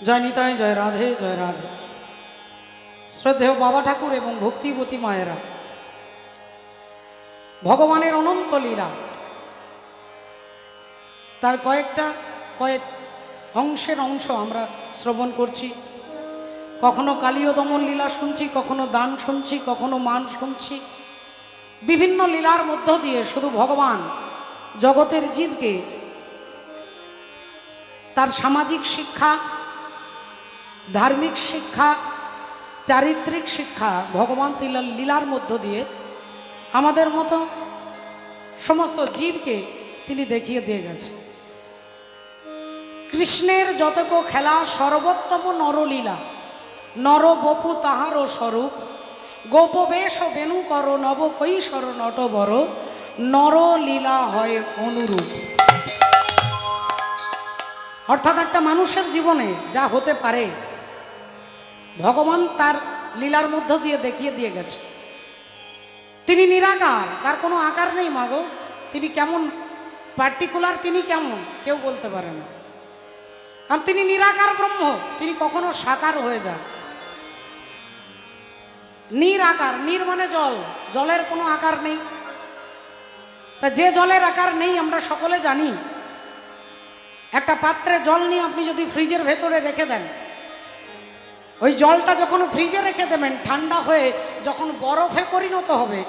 জয় নিতাই, জয় রাধে, জয় রাধে। শ্রদ্ধেয় বাবা ঠাকুর এবং ভক্তিবতী মায়েরা, ভগবানের অনন্ত লীলা তার কয়েক অংশের অংশ আমরা শ্রবণ করছি। কখনো কালীয় দমন লীলা শুনছি, কখনো দান শুনছি, কখনো মান শুনছি। বিভিন্ন লীলার মধ্য দিয়ে শুধু ভগবান জগতের জীবকে তার সামাজিক শিক্ষা, ধার্মিক শিক্ষা, চারিত্রিক শিক্ষা ভগবান লীলার মধ্য দিয়ে আমাদের মতো সমস্ত জীবকে তিনি দেখিয়ে দিয়ে গেছে। কৃষ্ণের যতক খেলা সর্বোত্তম নরলীলা, নর বপু তাহারও স্বরূপ, গোপবেশ বেণু কর নব কৈশোর নটবর, নরলীলা হয় অনুরূপ। অর্থাৎ একটা মানুষের জীবনে যা হতে পারে ভগবান তার লীলার মধ্য দিয়ে দেখিয়ে দিয়ে গেছে। তিনি নিরাকার, তার কোনো আকার নেই মাগো। তিনি কেমন পার্টিকুলার, তিনি কেমন কেউ বলতে পারে না, কারণ তিনি নিরাকার ব্রহ্ম। তিনি কখনো সাকার হয়ে যান। নিরাকার, নির মানে জল, জলের কোনো আকার নেই। তা যে জলের আকার নেই আমরা সকলে জানি। একটা পাত্রে জল নিয়ে আপনি যদি ফ্রিজের ভেতরে রেখে দেন, ওই জলটা যখন ফ্রিজে রেখে দেবেন ঠান্ডা হয়ে যখন বরফে পরিণত হবে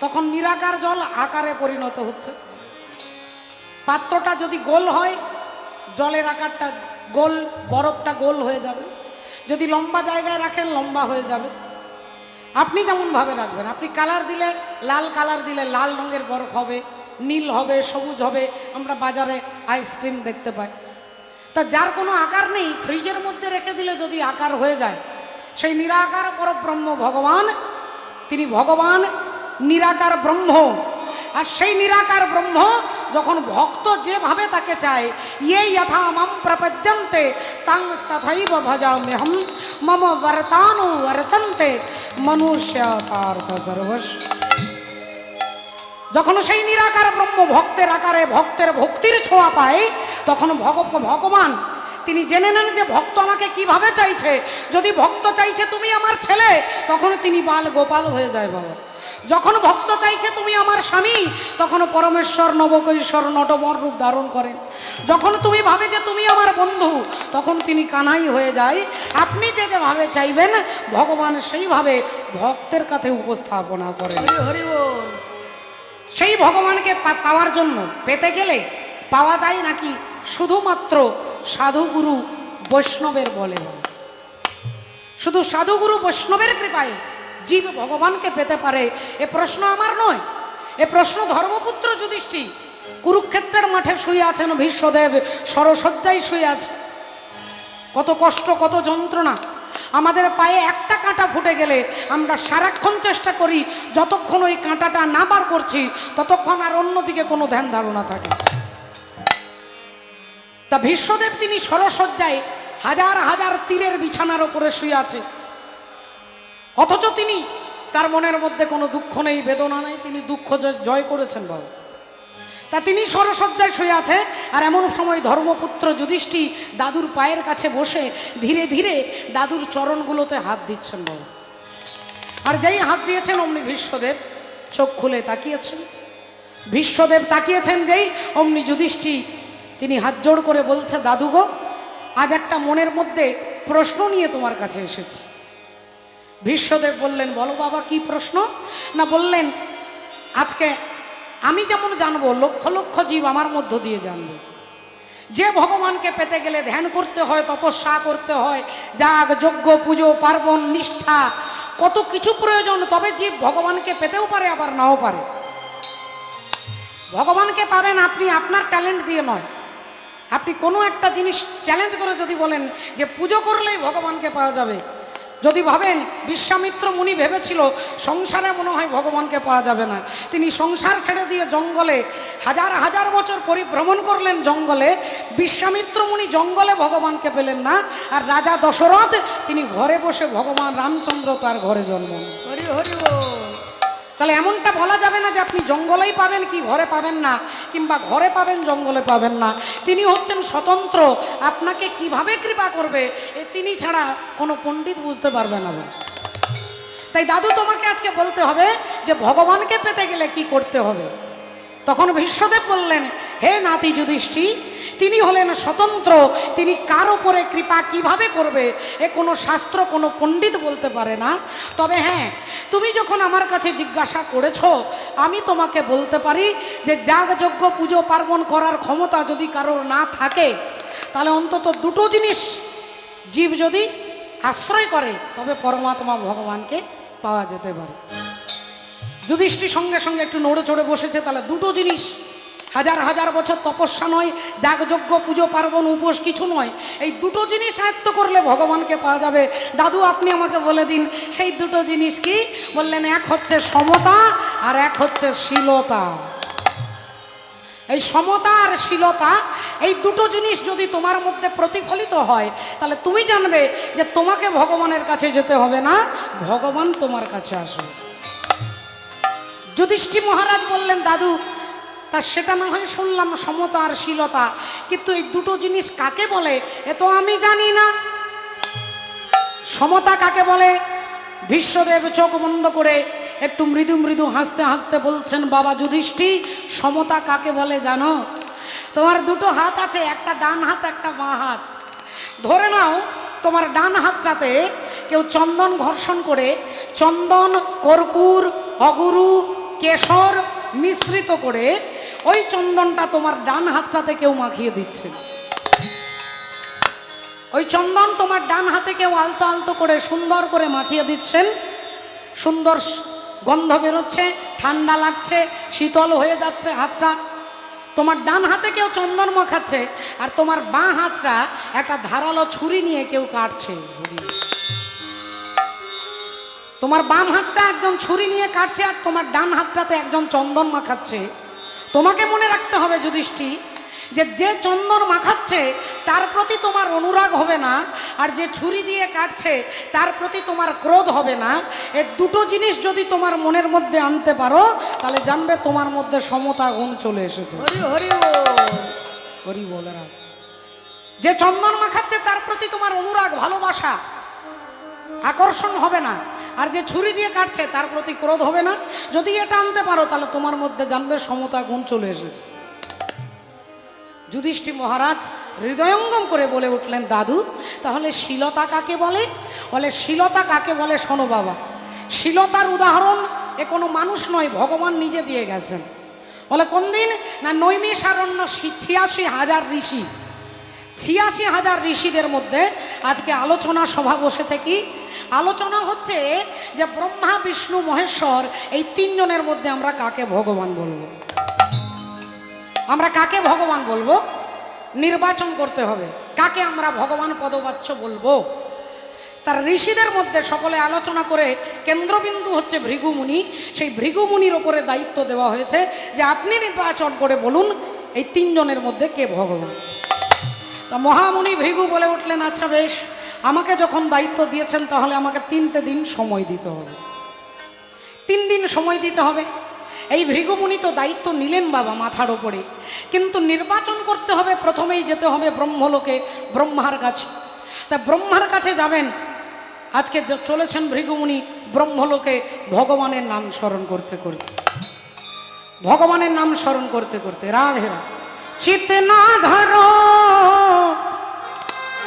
তখন নিরাকার জল আকারে পরিণত হচ্ছে। পাত্রটা যদি গোল হয় জলের আকারটা গোল, বরফটা গোল হয়ে যাবে। যদি লম্বা জায়গায় রাখেন লম্বা হয়ে যাবে। আপনি যেমনভাবে রাখবেন, আপনি কালার দিলে লাল কালার দিলে লাল রঙের বরফ হবে, নীল হবে, সবুজ হবে। আমরা বাজারে আইসক্রিম দেখতে পাই। তা যার কোনো আকার নেই ফ্রিজের মধ্যে রেখে দিলে যদি আকার হয়ে যায়, সেই নিরাকার পরব্রহ্ম ভগবান, তিনি ভগবান নিরাকার ব্রহ্ম। আর সেই নিরাকার ব্রহ্ম যখন ভক্ত যেভাবে তাকে চায়, ইয়ে যথা মাম প্রপদ্যন্তে তাং তথৈব ভজাম্যহম মম বর্তানু বর্তন্তে মনুষ্য পার্থ সর্বস্ব। যখন সেই নিরাকার ব্রহ্ম ভক্তের আকারে ভক্তের ভক্তির ছোঁয়া পায় তখন ভগবান তিনি জেনে নেন যে ভক্ত আমাকে কিভাবে চাইছে। যদি ভক্ত চাইছে তুমি আমার ছেলে, তখন তিনি বাল গোপাল হয়ে যায় বাবা। যখন ভক্ত চাইছে তুমি আমার স্বামী, তখন পরমেশ্বর নবকৈশোর নটবর রূপ ধারণ করেন। যখন তুমি ভাবে যে তুমি আমার বন্ধু, তখন তিনি কানাই হয়ে যায়। আপনি যেভাবে চাইবেন ভগবান সেইভাবে ভক্তের কাছে উপস্থাপনা করেন। হরি বল। সেই ভগবানকে পাওয়ার জন্য, পেতে গেলে পাওয়া যায় নাকি শুধুমাত্র সাধুগুরু বৈষ্ণবের বলে? শুধু সাধুগুরু বৈষ্ণবের কৃপায় জীব ভগবানকে পেতে পারে এ প্রশ্ন আমার নয়। এ প্রশ্ন ধর্মপুত্র যুধিষ্ঠির কুরুক্ষেত্রের মাঠে শুয়ে আছেন, ভীষ্মদেব সরসজ্জায় শুয়ে আছে। কত কষ্ট, কত যন্ত্রণা। আমাদের পায়ে একটা কাঁটা ফুটে গেলে আমরা সারাক্ষণ চেষ্টা করি যতক্ষণ ওই কাঁটাটা না বার করছি ততক্ষণ আর অন্যদিকে কোনো ধ্যান ধারণা থাকে। তা ভীষ্মদেব তিনি সরসজ্জায় হাজার হাজার তীরের বিছানার ওপরে শুয়ে আছে, অথচ তিনি তার মনের মধ্যে কোনো দুঃখ নেই, বেদনা নেই। তিনি দুঃখ জয় করেছেন বাবু। তা তিনি সরসজ্জায় শুয়ে আছে। আর এমন সময় ধর্মপুত্র যুধিষ্ঠির দাদুর পায়ের কাছে বসে ধীরে ধীরে দাদুর চরণগুলোতে হাত দিচ্ছেন বাবু। আর যেই হাত দিয়েছেন অমনি ভীষ্মদেব চোখ খুলে তাকিয়েছেন। ভীষ্মদেব তাকিয়েছেন যেই অমনি যুধিষ্ঠির তিনি হাত জোড় করে বলছে, দাদু গো, আজ একটা মনের মধ্যে প্রশ্ন নিয়ে তোমার কাছে এসেছি। ভীষ্মদেব বললেন, বলো বাবা, কি প্রশ্ন? না বললেন, আজকে আমি যেমন জানবো লক্ষ লক্ষ জীব আমার মধ্য দিয়ে জানবে যে ভগবানকে পেতে গেলে ধ্যান করতে হয়, তপস্যা করতে হয়, যাগ যজ্ঞ পুজো পার্বণ নিষ্ঠা কত কিছু প্রয়োজন, তবে জীব ভগবানকে পেতেও পারে আবার নাও পারে। ভগবানকে পাবেন আপনি আপনার ট্যালেন্ট দিয়ে নয়। আপনি কোনো একটা জিনিস চ্যালেঞ্জ করে যদি বলেন যে পুজো করলেই ভগবানকে পাওয়া যাবে, যদি ভাবেন, বিশ্বামিত্র মুনি ভেবেছিল সংসারে মনে হয় ভগবানকে পাওয়া যাবে না, তিনি সংসার ছেড়ে দিয়ে জঙ্গলে হাজার হাজার বছর পরিভ্রমণ করলেন জঙ্গলে। বিশ্বামিত্র মুনি জঙ্গলে ভগবানকে পেলেন না, আর রাজা দশরথ তিনি ঘরে বসে ভগবান রামচন্দ্র তার ঘরে জন্ম। হরি হরি বল। তাহলে এমনটা বলা যাবে না যে আপনি জঙ্গলেই পাবেন কি ঘরে পাবেন না, কিংবা ঘরে পাবেন জঙ্গলে পাবেন না। তিনি হচ্ছেন স্বতন্ত্র, আপনাকে কিভাবে কৃপা করবে তিনি ছাড়া কোনো পণ্ডিত বুঝতে পারবে না। তাই দাদু তোমাকে আজকে বলতে হবে যে ভগবানকে পেতে গেলে কি করতে হবে। তখন ভীষ্মদেব বললেন, হে নাতি যুধিষ্ঠির, তিনি হলেন স্বতন্ত্র, তিনি কার উপরে কৃপা কিভাবে করবে এ কোনো শাস্ত্র কোনো পণ্ডিত বলতে পারে না। তবে হ্যাঁ, তুমি যখন আমার কাছে জিজ্ঞাসা করেছো, আমি তোমাকে বলতে পারি যে যাগযজ্ঞ পুজো পার্বণ করার ক্ষমতা যদি কারোর না থাকে, তাহলে অন্তত দুটো জিনিস জীব যদি আশ্রয় করে তবে পরমাত্মা ভগবানকে পাওয়া যেতে পারে। যুধিষ্ঠির সঙ্গে সঙ্গে একটু নড়ে চড়ে বসেছে, তাহলে দুটো জিনিস, হাজার হাজার বছর তপস্যা নয়, যাগযজ্ঞ পুজো পার্বণ উপোস কিছু নয়, এই দুটো জিনিস আয়ত্ত করলে ভগবানকে পাওয়া যাবে। দাদু আপনি আমাকে বলে দিন সেই দুটো জিনিস কি? বললেন, এক হচ্ছে সমতা আর এক হচ্ছে শীলতা। এই সমতা আর শীলতা, এই দুটো জিনিস যদি তোমার মধ্যে প্রতিফলিত হয়, তাহলে তুমি জানবে যে তোমাকে ভগবানের কাছে যেতে হবে না, ভগবান তোমার কাছে আসবে। যুধিষ্ঠির মহারাজ বললেন, দাদু তা সেটা না হয় শুনলাম সমতা আর শীলতা, কিন্তু এই দুটো জিনিস কাকে বলে এ তো আমি জানি না। সমতা কাকে বলে? ভীষ্মদেব চোখ বন্ধ করে একটু মৃদু মৃদু হাসতে হাসতে বলছেন, বাবা যুধিষ্ঠির, সমতা কাকে বলে জানো? তোমার দুটো হাত আছে, একটা ডান হাত একটা বাঁ হাত। ধরে নাও তোমার ডান হাতটাতে কেউ চন্দন ঘর্ষণ করে চন্দন, কর্পূর, অগুরু, কেশর মিশ্রিত করে ওই চন্দনটা তোমার ডান হাতটাতে কেউ মাখিয়ে দিচ্ছে। ওই চন্দন তোমার ডান হাতে কেউ আলতো আলতো করে সুন্দর করে মাখিয়ে দিচ্ছেন, সুন্দর গন্ধ বেরোচ্ছে, ঠান্ডা লাগছে, শীতল হয়ে যাচ্ছে হাতটা। তোমার ডান হাতে কেউ চন্দন মাখাচ্ছে, আর তোমার বাঁ হাতটা একটা ধারালো ছুরি নিয়ে কেউ কাটছে। তোমার বাম হাতটা একজন ছুরি নিয়ে কাটছে, আর তোমার ডান হাতটাতে একজন চন্দন মাখাচ্ছে। তোমাকে মনে রাখতে হবে যুধিষ্ঠির, যে চন্দন মাখাচ্ছে তার প্রতি তোমার অনুরাগ হবে না, আর যে ছুরি দিয়ে কাটছে তার প্রতি তোমার ক্রোধ হবে না। এই দুটো জিনিস যদি তোমার মনের মধ্যে আনতে পারো, তাহলে জানবে তোমার মধ্যে সমতা গুণ চলে এসেছে। হরি হরি হরি বল। যে চন্দন মাখাচ্ছে তার প্রতি তোমার অনুরাগ, ভালোবাসা, আকর্ষণ হবে না, আর যে ছুরি দিয়ে কাটছে তার প্রতি ক্রোধ হবে না। যদি এটা আনতে পারো, তাহলে তোমার মধ্যে জানবে সমতা গুণ চলে এসেছে। যুধিষ্ঠির মহারাজ হৃদয়ঙ্গম করে বলে উঠলেন, দাদু তাহলে শীলতা কাকে বলে? বলে, শীলতা কাকে বলে শোনো বাবা। শীলতার উদাহরণ এ কোনো মানুষ নয়, ভগবান নিজে দিয়ে গেছেন। বলে কোন দিন? না নৈমিষারণ্য ৮৬,০০০ ঋষি, ৮৬,০০০ ঋষিদের মধ্যে আজকে আলোচনা সভা বসেছে। কি আলোচনা হচ্ছে? যে ব্রহ্মা, বিষ্ণু, মহেশ্বর এই তিনজনের মধ্যে আমরা কাকে ভগবান বলবো? আমরা কাকে ভগবান বলবো নির্বাচন করতে হবে, কাকে আমরা ভগবান পদবাচ্য বলবো। তার ঋষিদের মধ্যে সকলে আলোচনা করে কেন্দ্রবিন্দু হচ্ছে ভৃগুমুনি। সেই ভৃগুমুনির ওপরে দায়িত্ব দেওয়া হয়েছে যে আপনি নির্বাচন করে বলুন এই তিনজনের মধ্যে কে ভগবান। তা মহামুনি ভৃগু বলে উঠলেন, আচ্ছা বেশ, আমাকে যখন দায়িত্ব দিয়েছেন তাহলে আমাকে 3টে দিন সময় দিতে হবে। 3 দিন সময় দিতে হবে। এই ভৃগুমুনি তো দায়িত্ব নিলেন বাবা মাথার ওপরে, কিন্তু নির্বাচন করতে হবে, প্রথমেই যেতে হবে ব্রহ্মলোকে, ব্রহ্মার কাছে। তা ব্রহ্মার কাছে যাবেন, আজকে চলেছেন ভৃগুমুনি ব্রহ্মলোকে ভগবানের নাম স্মরণ করতে করতে, ভগবানের নাম স্মরণ করতে করতে। রাধে রাধে। চিতনা ধরো,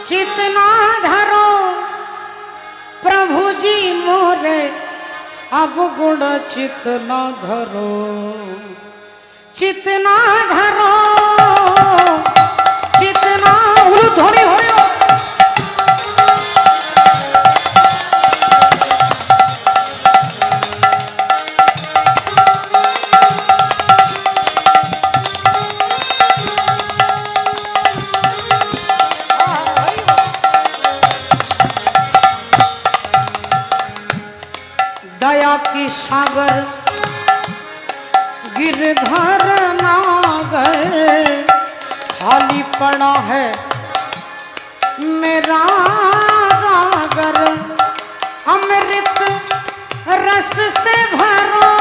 চিতনা ধরো प्रभु जी मोरे, अब गुण चितना धरो, चितना धरो, चितना धरे हो। दया की सागर गिरधर नागर, खाली पड़ा है मेरा गागर, अमृत रस से भरो,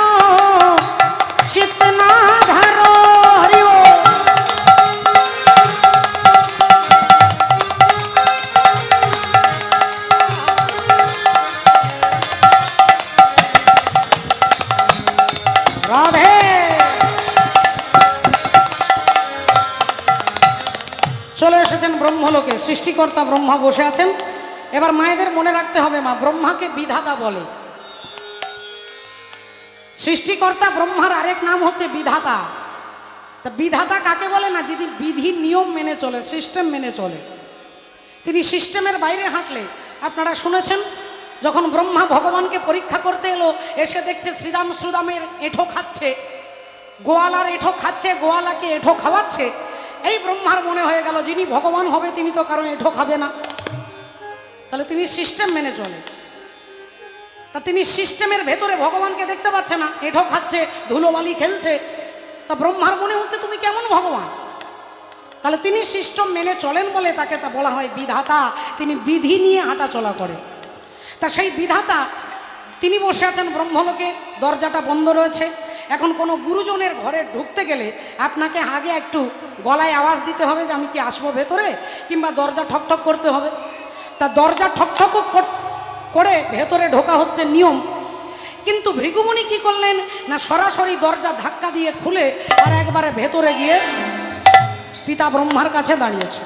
ব্রহ্মলোকে সৃষ্টিকর্তা ব্রহ্মা বসে আছেন। এবার মায়েদের মনে রাখতে হবে, মা ব্রহ্মাকে বিধাতা বলে। সৃষ্টিকর্তা ব্রহ্মার আরেক নাম হচ্ছে বিধাতা। তা বিধাতা কাকে বলে? না, যিনি বিধি নিয়ম মেনে চলে, সিস্টেম মেনে চলে। তিনি সিস্টেমের বাইরে হাঁটলে, আপনারা শুনেছেন যখন ব্রহ্মা ভগবানকে পরীক্ষা করতে এলো, এসে দেখছে শ্রীরাম সুদামের এঁঠো খাচ্ছে, গোয়ালার এঁঠো খাচ্ছে, গোয়ালাকে এঁঠো খাওয়াচ্ছে। এই ব্রহ্মার মনে হয়ে গেল যিনি ভগবান হবে তিনি তো কারো এঁঠো খাবে না, তাহলে তিনি সিস্টেম মেনে চলে। তা তিনি সিস্টেমের ভেতরে ভগবানকে দেখতে পাচ্ছে না, এঁঠো খাচ্ছে, ধুলোবালি খেলছে। তা ব্রহ্মার মনে হচ্ছে তুমি কেমন ভগবান? তাহলে তিনি সিস্টেম মেনে চলেন বলে তাকে তা বলা হয় বিধাতা। তিনি বিধি নিয়ে হাঁটা চলা করে। তা সেই বিধাতা তিনি বসে আছেন ব্রহ্মলোকে, দরজাটা বন্ধ রয়েছে। এখন কোনো গুরুজনের ঘরে ঢুকতে গেলে আপনাকে আগে একটু গলায় আওয়াজ দিতে হবে যে আমি কি আসবো ভেতরে, কিংবা দরজা ঠকঠক করতে হবে। তা দরজা ঠকঠক করে ভেতরে ঢোকা হচ্ছে নিয়ম। কিন্তু ভৃগুমুনি কি করলেন না, সরাসরি দরজা ধাক্কা দিয়ে খুলে আর একবারে ভেতরে গিয়ে পিতা ব্রহ্মার কাছে দাঁড়িয়েছে।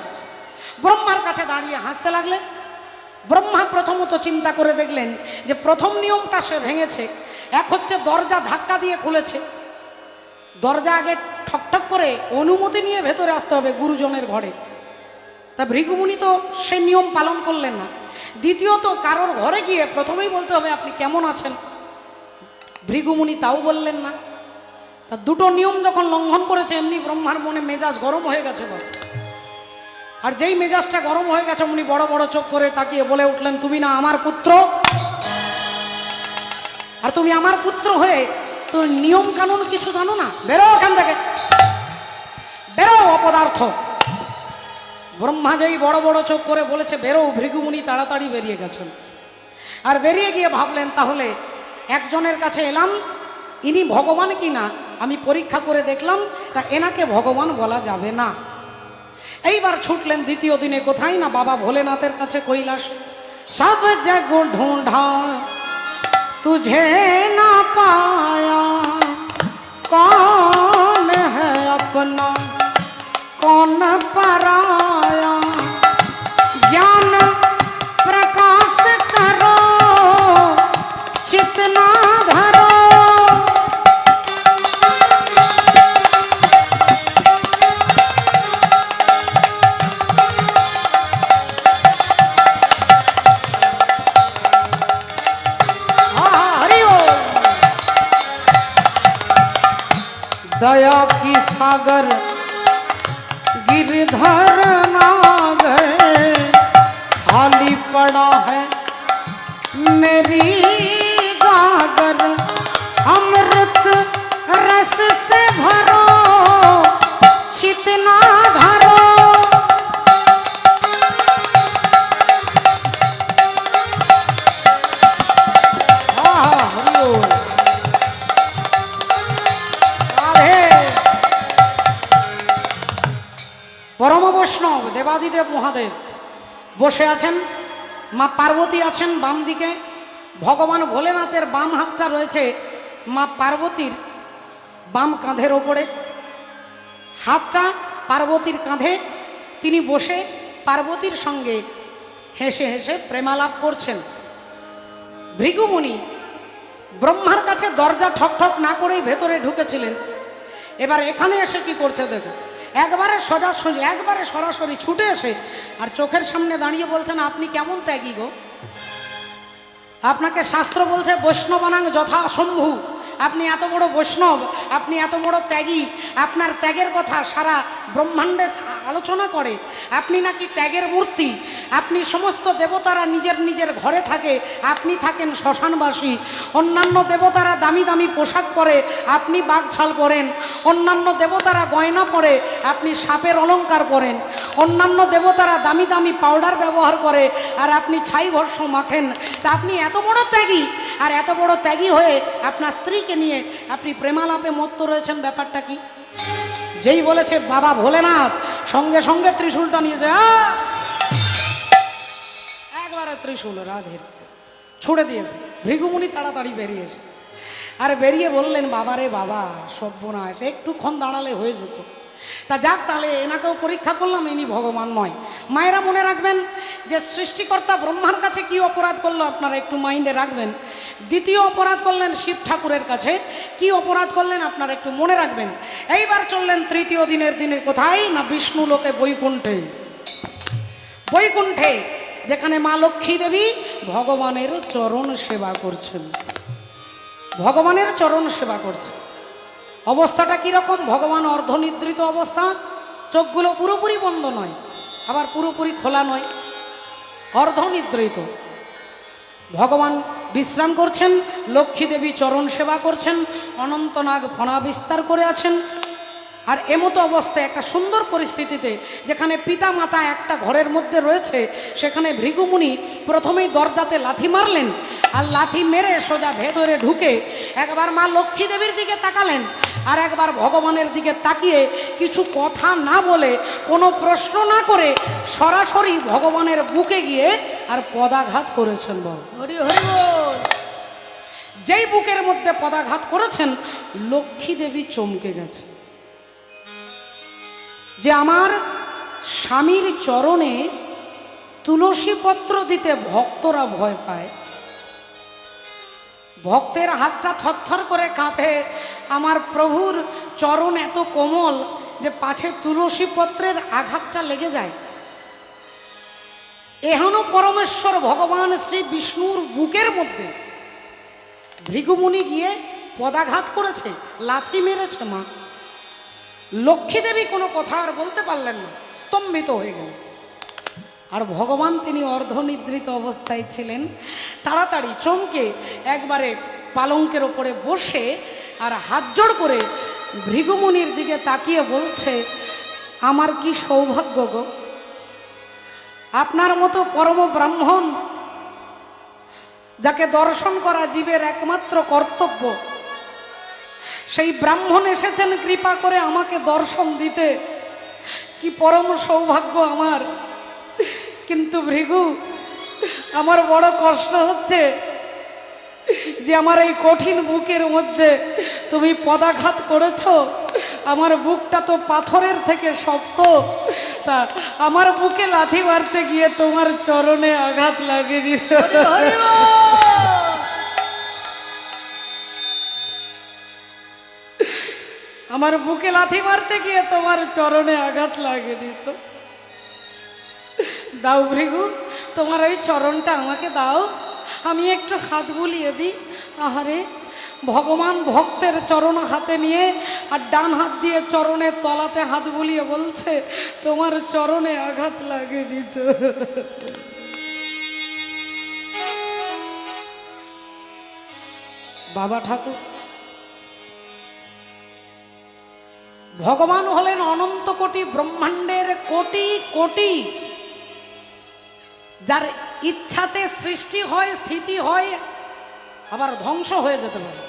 ব্রহ্মার কাছে দাঁড়িয়ে হাসতে লাগলেন। ব্রহ্মা প্রথমত চিন্তা করে দেখলেন যে প্রথম নিয়মটা সে ভেঙেছে। এক হচ্ছে দরজা ধাক্কা দিয়ে খুলেছে, দরজা আগে ঠকঠক করে অনুমতি নিয়ে ভেতরে আসতে হবে গুরুজনের ঘরে। তা ভৃগুমুনি তো সেই নিয়ম পালন করলেন না। দ্বিতীয়ত কারোর ঘরে গিয়ে প্রথমেই বলতে হবে আপনি কেমন আছেন, ভৃগুমুনি তাও বললেন না। তা দুটো নিয়ম যখন লঙ্ঘন করেছে, এমনি ব্রহ্মার মনে মেজাজ গরম হয়ে গেছে। আর যেই মেজাজটা গরম হয়ে গেছে, উনি বড় বড় চোখ করে তাকিয়ে বলে উঠলেন, তুমি না আমার পুত্র? আর তুমি আমার পুত্র হয়ে তোর নিয়ম কানুন কিছু জানো না? বেরো ওখান থেকে, বেরো অপদার্থ। ব্রহ্মা যেই বড় বড় চোখ করে বলেছে বেরো, ভৃগুমুনি তাড়াতাড়ি বেরিয়ে গেছেন। আর বেরিয়ে গিয়ে ভাবলেন, তাহলে একজনের কাছে এলাম, ইনি ভগবান কি না আমি পরীক্ষা করে দেখলাম, তা এনাকে ভগবান বলা যাবে না। এইবার ছুটলেন দ্বিতীয় দিনে কোথায় না বাবা ভোলেনাথের কাছে কৈলাস। সব জগ ঢूंढा तुझे ना पाया, कौन है अपना कौन पराया, ज्ञान प्रकाश करो चितना धरो। दया की सागर गिरधर नागर, खाली पड़ा है मेरी गागर, अमृत रस से भरो चितना धरो। পরম বৈষ্ণব দেবাদিদেব মহাদেব বসে আছেন, মা পার্বতী আছেন বাম দিকে, ভগবান ভোলেনাথের বাম হাতটা রয়েছে মা পার্বতীর বাম কাঁধের ওপরে, হাতটা পার্বতীর কাঁধে। তিনি বসে পার্বতীর সঙ্গে হেসে হেসে প্রেমালাপ করছেন। ভৃগুমুনি ব্রহ্মার কাছে দরজা ঠকঠক না করেই ভেতরে ঢুকেছিলেন। এবার এখানে এসে কি করছে দেখো, একবারে সোজাসুজি, একবারে সরাসরি ছুটে এসে আর চোখের সামনে দাঁড়িয়ে বলছেন, আপনি কেমন ত্যাগী গো? আপনাকে শাস্ত্র বলছে বৈষ্ণবানাং যথা শম্ভু, আপনি এত বড় বৈষ্ণব, আপনি এত বড় ত্যাগী, আপনার ত্যাগের কথা সারা ব্রহ্মাণ্ডে আলোচনা করে। আপনি নাকি ত্যাগের মূর্তি, আপনি সমস্ত দেবতারা নিজের নিজের ঘরে থাকে, আপনি থাকেন শ্মশানবাসী। অন্যান্য দেবতারা দামি দামি পোশাক পরে, আপনি বাঘছাল পরেন। অন্যান্য দেবতারা গয়না পরে, আপনি সাপের অলংকার পরেন। অন্যান্য দেবতারা দামি দামি পাউডার ব্যবহার করে, আর আপনি ছাই ভস্য মাখেন। তা আপনি এত বড় ত্যাগী, আর এত বড় ত্যাগী হয়ে আপনার স্ত্রীকে নিয়ে আপনি প্রেমালাপে মত্ত রয়েছেন, ব্যাপারটা কি? যেই বলেছে বাবা ভোলেনাথ, সঙ্গে সঙ্গে ত্রিশূলটা নিয়ে যায়, একবারে ত্রিশূল রাধের ছুড়ে দিয়েছে। ভৃগুমুনি তাড়াতাড়ি বেরিয়ে এসেছে, আর বেরিয়ে বললেন, বাবা রে বাবা, সর্বনাশ, একটুক্ষণ দাঁড়ালে হয়ে যেত, তা যাক, তাহলে এনাকেও পরীক্ষা করলাম, ইনি ভগবান নয়। মায়েরা মনে রাখবেন যে সৃষ্টিকর্তা ব্রহ্মার কাছে কি অপরাধ করলো, আপনারা একটু মাইন্ডে রাখবেন। দ্বিতীয় অপরাধ করলেন শিব ঠাকুরের কাছে, কি অপরাধ করলেন আপনারা একটু মনে রাখবেন। এইবার চললেন তৃতীয় দিনে কোথায় না বিষ্ণু লোকে বৈকুণ্ঠে। বৈকুণ্ঠে যেখানে মা লক্ষ্মী দেবী ভগবানের চরণ সেবা করছেন, ভগবানের চরণ সেবা করছেন। অবস্থাটা কীরকম? ভগবান অর্ধনিদ্রিত অবস্থা, চোখগুলো পুরোপুরি বন্ধ নয়, আবার পুরোপুরি খোলা নয়, অর্ধনিদ্রিত। ভগবান বিশ্রাম করছেন, লক্ষ্মী দেবী চরণ সেবা করছেন, অনন্তনাগ ফণা বিস্তার করে আছেন। আর এমতো অবস্থায় একটা সুন্দর পরিস্থিতিতে, যেখানে পিতা মাতা একটা ঘরের মধ্যে রয়েছে, সেখানে ভৃগুমুনি প্রথমেই দরজাতে লাথি মারলেন, আর লাথি মেরে সোজা ভেতরে ঢুকে একবার মা লক্ষ্মী দেবীর দিকে তাকালেন, আর একবার ভগবানের দিকে তাকিয়ে কিছু কথা না বলে, কোনো প্রশ্ন না করে সরাসরি ভগবানের বুকে গিয়ে আর পদাঘাত করেছেন। বল হরি হরি বল। যেই বুকের মধ্যে পদাঘাত করেছেন, লক্ষ্মী দেবী চমকে গেছে যে আমার স্বামীর চরণে তুলসী পত্র দিতে ভক্তরা ভয় পায়। ভক্তের হাতটা থরথর করে কাঁপে, আমার প্রভুর চরণ এত কোমল যে পাছে তুলসী পত্রের আঘাতটা লেগে যায়। এহেন পরমেশ্বর ভগবান শ্রী বিষ্ণুর বুকের মধ্যে ভৃগুমুনি গিয়ে পদাঘাত করেছে, লাথি মেরেছে। মা লক্ষ্মী দেবী কোনো কথা আর বলতে পারলেন না, স্তম্ভিত হয়ে গেলেন। আর ভগবান তিনি অর্ধনিদ্রিত অবস্থায় ছিলেন, তাড়াতাড়ি চমকে একবারে পালঙ্কের ওপরে বসে আর হাত জোড় করে ভৃগুমুনির দিকে তাকিয়ে বলছে, আমার কি সৌভাগ্য গো, আপনার মতো পরম ব্রাহ্মণ, যাকে দর্শন করা জীবের একমাত্র কর্তব্য, সেই ব্রাহ্মণ এসেছেন কৃপা করে আমাকে দর্শন দিতে, কি পরম সৌভাগ্য আমার। কিন্তু ভৃগু, আমার বড় কষ্ট হচ্ছে যে আমার এই কঠিন বুকের মধ্যে তুমি পদাঘাত করেছো। আমার বুকটা তো পাথরের থেকে শক্ত, তা আমার বুকে লাথি মারতে গিয়ে তোমার চরণে আঘাত লাগেনি। আমার বুকে লাথি মারতে গিয়ে তোমার চরণে আঘাত লাগেনি তো। দাও ভৃগু, তোমার ওই চরণটা আমাকে দাও, আমি একটু হাত বুলিয়ে দিই। আহারে, ভগবান ভক্তের চরণ হাতে নিয়ে আর ডান হাত দিয়ে চরণের তলাতে হাত বুলিয়ে বলছে, তোমার চরণে আঘাত লাগেনি তো। বাবা ঠাকুর ভগবান হলেন অনন্ত কোটি ব্রহ্মাণ্ডের কোটি কোটি, যার ইচ্ছাতে সৃষ্টি হয়, স্থিতি হয়, আবার ধ্বংস হয়ে যেতে পারে।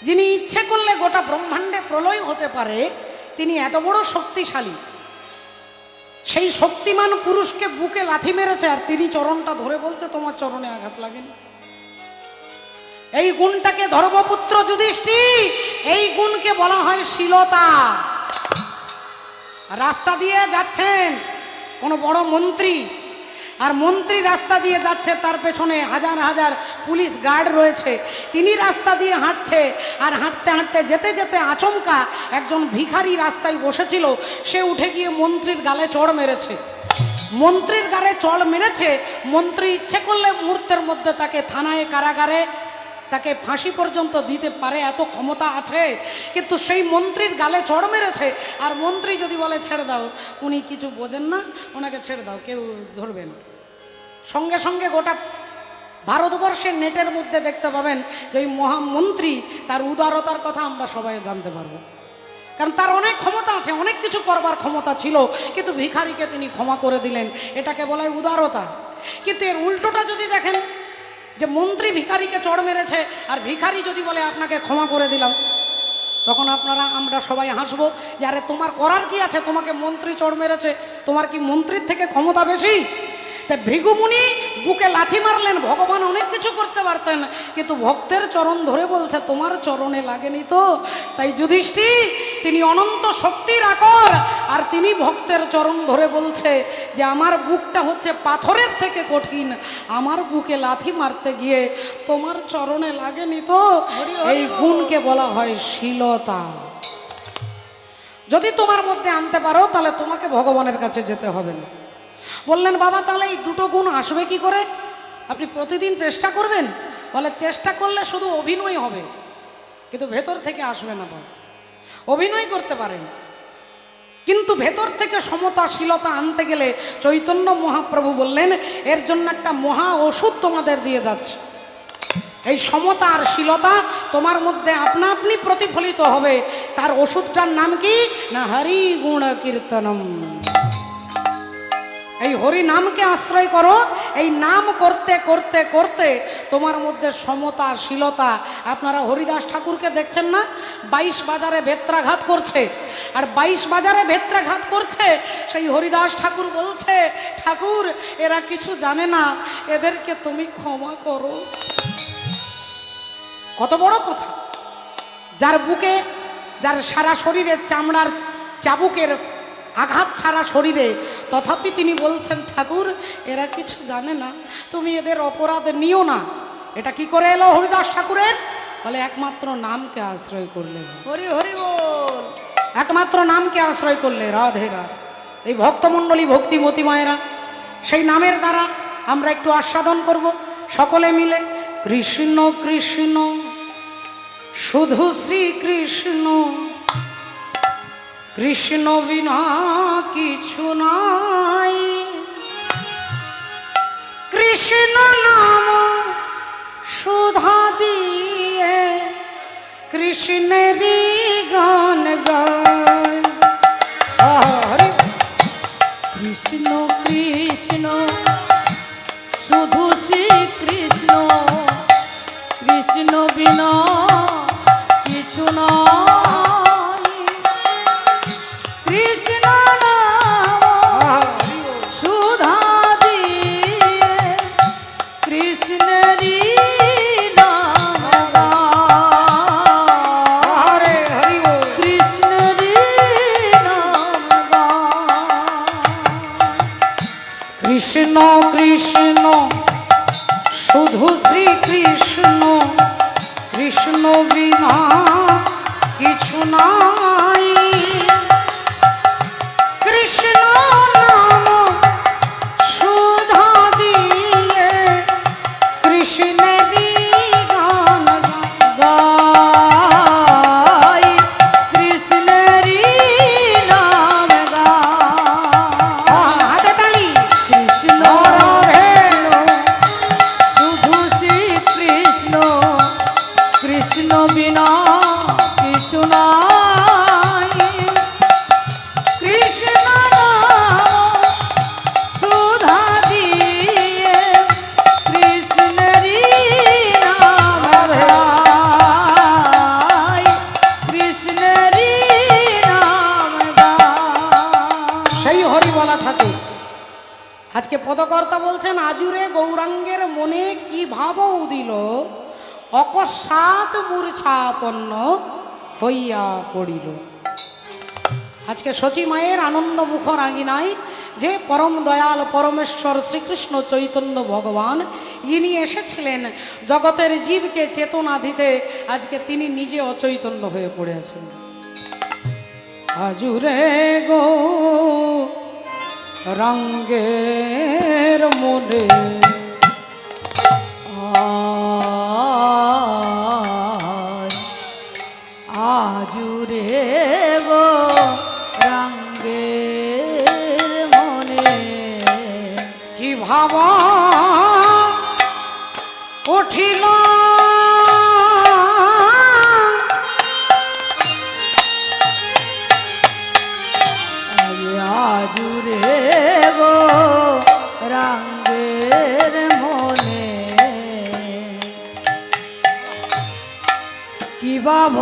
যিনি ইচ্ছে করলে গোটা ব্রহ্মাণ্ডে প্রলয় হতে পারে, তিনি এত বড় শক্তিশালী। সেই শক্তিমান পুরুষকে বুকে লাথি মেরেছে, আর তিনি চরণটা ধরে বলছে তোমার চরণে আঘাত লাগেনি। এই গুণটাকে ধর্মপুত্র যুধিষ্ঠির, এই গুণকে বলা হয় শীলতা। রাস্তা দিয়ে যাচ্ছেন কোনো বড় মন্ত্রী, আর মন্ত্রী রাস্তা দিয়ে যাচ্ছে, তার পেছনে হাজার হাজার পুলিশ গার্ড রয়েছে। তিনি রাস্তা দিয়ে হাঁটছে, আর হাঁটতে হাঁটতে যেতে যেতে আচমকা একজন ভিখারি রাস্তায় বসেছিল, সে উঠে গিয়ে মন্ত্রীর গালে চড় মেরেছে। মন্ত্রীর গালে চড় মেরেছে, মন্ত্রী ইচ্ছে করলে মুহূর্তের মধ্যে তাকে থানায়, কারাগারে, তাকে ফাঁসি পর্যন্ত দিতে পারে, এত ক্ষমতা আছে। কিন্তু সেই মন্ত্রীর গালে চড় মেরেছে, আর মন্ত্রী যদি বলে ছেড়ে দাও, উনি কিছু বোঝেন না, ওনাকে ছেড়ে দাও, কেউ ধরবে না। সঙ্গে সঙ্গে গোটা ভারতবর্ষের নেটের মধ্যে দেখতে পাবেন যে এই মহামন্ত্রী, তার উদারতার কথা আমরা সবাই জানতে পারবো, কারণ তার অনেক ক্ষমতা আছে, অনেক কিছু করবার ক্ষমতা ছিল, কিন্তু ভিখারিকে তিনি ক্ষমা করে দিলেন, এটাকে বলা হয় উদারতা। কিন্তু এর উল্টোটা যদি দেখেন, যে মন্ত্রী ভিখারিকে চড় মেরেছে, আর ভিখারি যদি বলে আপনাকে ক্ষমা করে দিলাম, তখন আমরা সবাই হাসবো যে আরে তোমার করার কি আছে, তোমাকে মন্ত্রী চড় মেরেছে, তোমার কি মন্ত্রীর থেকে ক্ষমতা বেশি? তা ভৃগুমুনি বুকে লাথি মারলেন, ভগবান অনেক কিছু করতে পারতেন, কিন্তু ভক্তের চরণ ধরে বলছে তোমার চরণে লাগেনি তো। তাই যুধিষ্ঠির তিনি অনন্ত শক্তির আকর, আর তিনি ভক্তের চরণ ধরে বলছে যে আমার বুকটা হচ্ছে পাথরের থেকে কঠিন, আমার বুকে লাথি মারতে গিয়ে তোমার চরণে লাগেনি তো। এই গুণকে বলা হয় শীলতা। যদি তোমার মধ্যে আনতে পারো তাহলে তোমাকে ভগবানের কাছে যেতে হবে না। বললেন বাবা তাহলে এই দুটো গুণ আসবে কি করে? আপনি প্রতিদিন চেষ্টা করবেন। বলে চেষ্টা করলে শুধু অভিনয় হবে, কিন্তু ভেতর থেকে আসবে না। বাবা অভিনয় করতে পারেন, কিন্তু ভেতর থেকে সমতাশীলতা আনতে গেলে চৈতন্য মহাপ্রভু বললেন এর জন্য একটা মহা ওষুধ তোমাদের দিয়ে যাচ্ছে। এই সমতা আর শীলতা তোমার মধ্যে আপনা আপনি প্রতিফলিত হবে। তার ওষুধটার নাম কি না হরি গুণ কীর্তনম। এই হরি নামকে আশ্রয় করো। এই নাম করতে করতে করতে তোমার মধ্যে সমতা শীলতা। আপনারা হরিদাস ঠাকুরকে দেখছেন না, 22 বাজারে বেত্রাঘাত করছে, আর 22 বাজারে বেত্রাঘাত করছে। সেই হরিদাস ঠাকুর বলছে ঠাকুর এরা কিছু জানে না, এদেরকে তুমি ক্ষমা করো। কত বড় কথা! যার বুকে, যার সারা শরীরে চামড়ার চাবুকের আঘাত সারা শরীরে, তথাপি তিনি বলছেন ঠাকুর এরা কিছু জানে না, তুমি এদের অপরাধ নিও না। এটা কি করে এলো হরিদাস ঠাকুরের? বলে একমাত্র নামকে আশ্রয় করলে। হরি হরি বল। একমাত্র নামকে আশ্রয় করলে। রাধে রাধে। এই ভক্তমণ্ডলী ভক্তিমতী মায়েরা, সেই নামের দ্বারা আমরা একটু আস্বাদন করব সকলে মিলে। কৃষ্ণ কৃষ্ণ শুধু শ্রীকৃষ্ণ, কৃষ্ণ বিনা কিছু নাই। কৃষ্ণ নাম সুধা দিয়ে কৃষ্ণেরই গান গায়। কৃষ্ণ কৃষ্ণ শুধু শ্রীকৃষ্ণ, কৃষ্ণ বিনা কিছু নাই। কৃষ্ণ নাম সুধা দিয়ে কৃষ্ণেরই নাম গায়। কৃষ্ণেরই নাম গায়। কৃষ্ণ কৃষ্ণ শুধু শ্রীকৃষ্ণ, কৃষ্ণ বিনা কিছু নাই। কৃষ্ণ নাম সুধা দিয়ে কৃষ্ণেরই গান গায়। কৃষ্ণেরই নাম গায়। হাতে তালি। কৃষ্ণ রাধে। শুধু শ্রীকৃষ্ণ, কৃষ্ণ বিনা কিছু নাই। কৃষ্ণ নাম সুধা দিয়ে কৃষ্ণেরই নাম গায়। কৃষ্ণেরই নাম গায়। সেই হরিবলা ঠাকুর আজকে পদকর্তা বলছেন আজুরে গৌরাঙ্গের মনে কি ভাব উদিল, অকস্মাৎ মূর্ছাপন্ন হইয়া পড়িল। আজকে শচী মায়ের আনন্দ মুখর আঙিনায় যে পরম দয়াল পরমেশ্বর শ্রীকৃষ্ণ চৈতন্য ভগবান যিনি এসেছিলেন জগতের জীবকে চেতনা দিতে, আজকে তিনি নিজে অচৈতন্য হয়ে পড়ে আছেন। আজুরে গো রঙ্গের মনে আজুরে গো রঙ্গের মনে কি ভাব উঠিল আজুরে গো রঙ্গের মনে কি ভাব